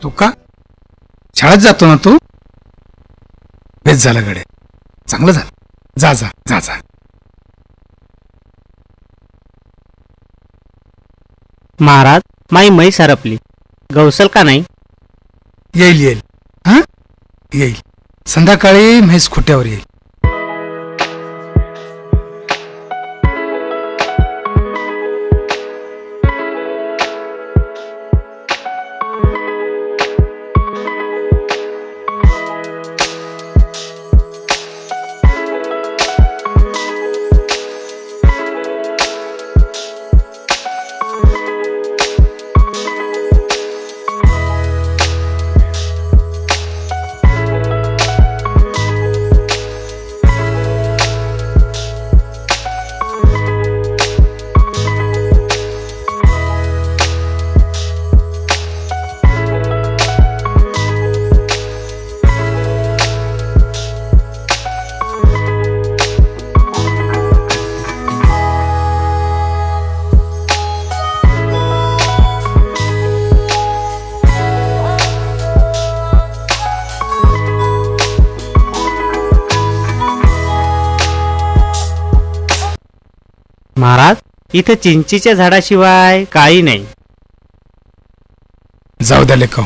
तू का शाळेत जातो ना तू? बेस झालं गडे, चांगलं झालं. जा जा जा जा. महाराज, माई म्हैस हरपली, गवसल का नाही? येईल येईल. हा येईल. संध्याकाळी म्हैस खुट्यावर येईल. महाराज, इथे चिंचीच्या झाडाशिवाय काही नाही. जाऊ द्या लेखो,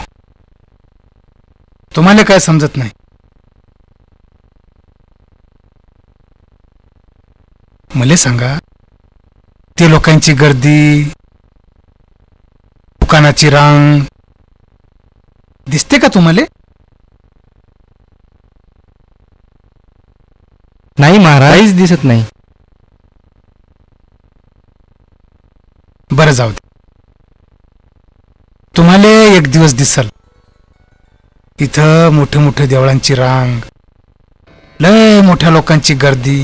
तुम्हाला काय समजत नाही. मला सांगा, ते लोकांची गर्दी, दुकानाची रांग दिसते का तुम्हाला? नाही महाराज, काहीच दिसत नाही. बरं जाऊ दे, तुम्हाला एक दिवस दिसल. इथं मोठे मोठे देवळांची रांग, लय मोठ्या लोकांची गर्दी,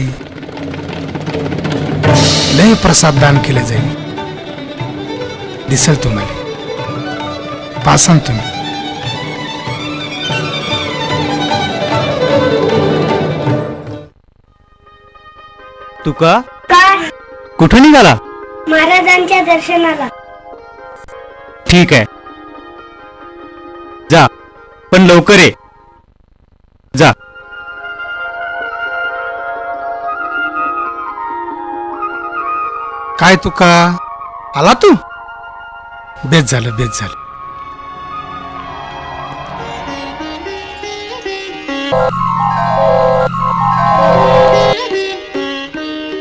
लय प्रसाद दान केले जाईल. दिसल तुम्हाला, पासान तुम्ही. तुका काय? कुठं निघाला? महाराजांच्या दर्शनाला. ठीक आहे, जा, पण लवकर ये. जा. काय तुका आला तू? बेस झालं, बेस झालं.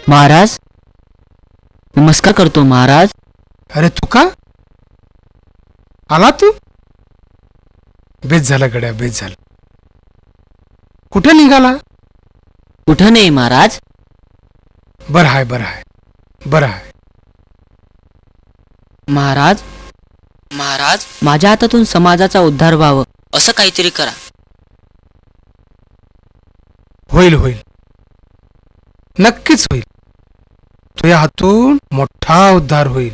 महाराज, नमस्कार करतो महाराज. अरे तुका आला तू? बेस झालं गड्या, बेस झालं. कुठे निघाला? कुठं नाही महाराज. बरं आहे, बरं आहे, बरं आहे. महाराज, महाराज, माझ्या हातातून समाजाचा उद्धार व्हावं असं काहीतरी करा. होईल होईल, नक्कीच होईल. तुझ्या हातून मोठा उद्धार होईल.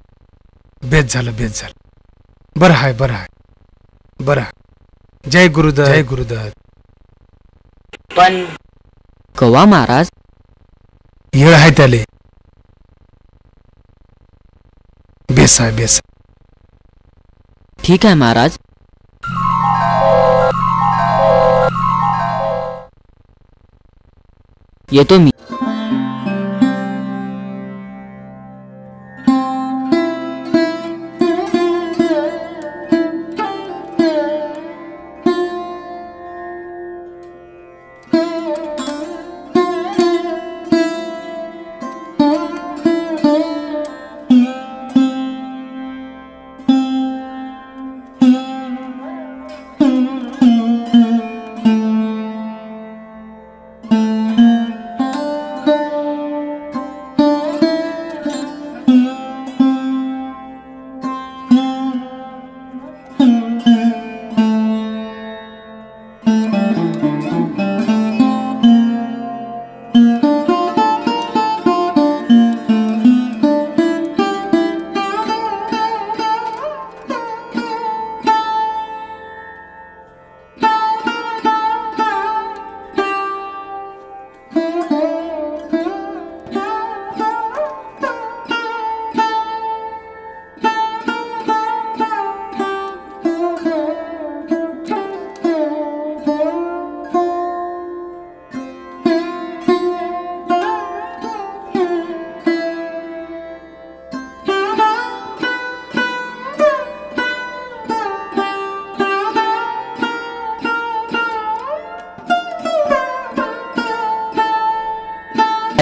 बेस झालं, बेस झालं. बरं आहे, बरं आहे, बरं आहे. जय गुरुदत्त, जय गुरुदत्त. पण कवा महाराज? येळ आहे त्याले. बेस आहे, बेस. ठीक आहे महाराज. येतो मी.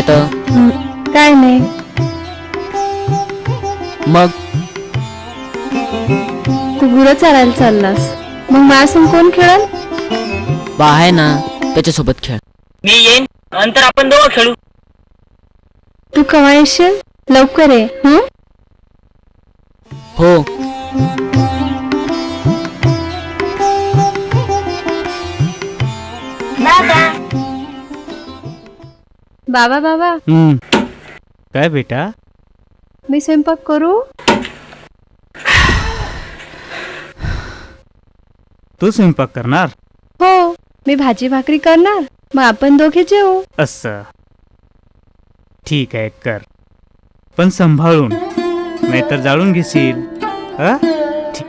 तर काय नाही. मग तू गुरं चालायला चाललास, मग माझ्यासंग कोण खेळल? बा आहे ना, त्याच्यासोबत खेळ. मी येईन, नंतर आपण दोघं खेळू. तू केव्हा येशील? लवकर ये. हो. बाबा बाबा, काय बेटा? मी स्वयंपाक करू? तू स्वयंपाक करणार? हो, मी भाजी भाकरी करणार, मग आपण दोघे जेवू. असं ठीक आहे, कर, पण सांभाळून, नाहीतर जाळून घेशील. ठीक.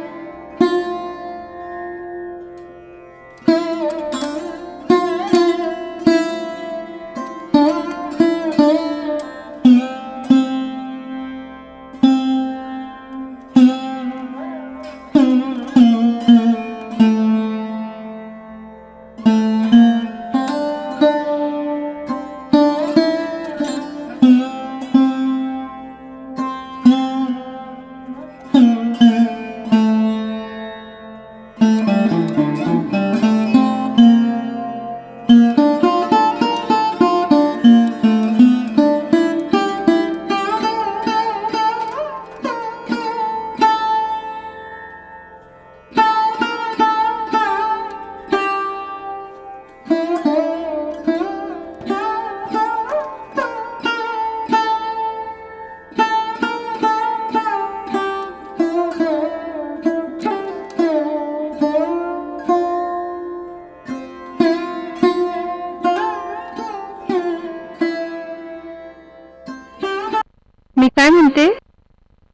मी काय म्हणते,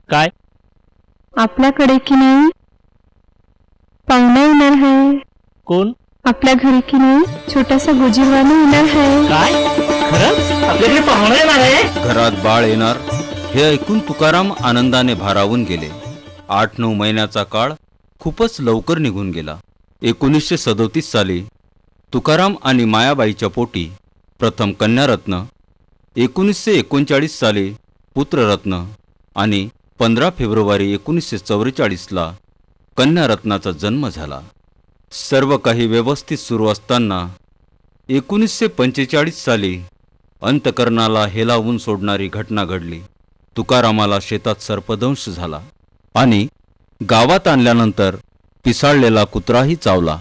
काय? आपल्याकडे की नाही पाहुणा येणार आहे. कोण? आपल्या घरी की नाही छोटासा गोजीरवाला येणार आहे. काय? खरंच आपल्याकडे पाहुणे येणार आहे? घरात बाळ येणार हे ऐकून तुकाराम आनंदाने भारावून गेले. 8-9 महिन्याचा काळ खूपच लवकर निघून गेला. 1937 साली तुकाराम आणि मायाबाईच्या पोटी प्रथम कन्यारत्न, 1939 साली पुत्ररत्न आणि 15 फेब्रुवारी 1944ला कन्यारत्नाचा जन्म झाला. सर्व काही व्यवस्थित सुरू असताना 1945 साली अंतकरणाला हेलावून सोडणारी घटना घडली. तुकारामाला शेतात सर्पदंश झाला आणि गावात आणल्यानंतर पिसाळलेला कुत्राही चावला.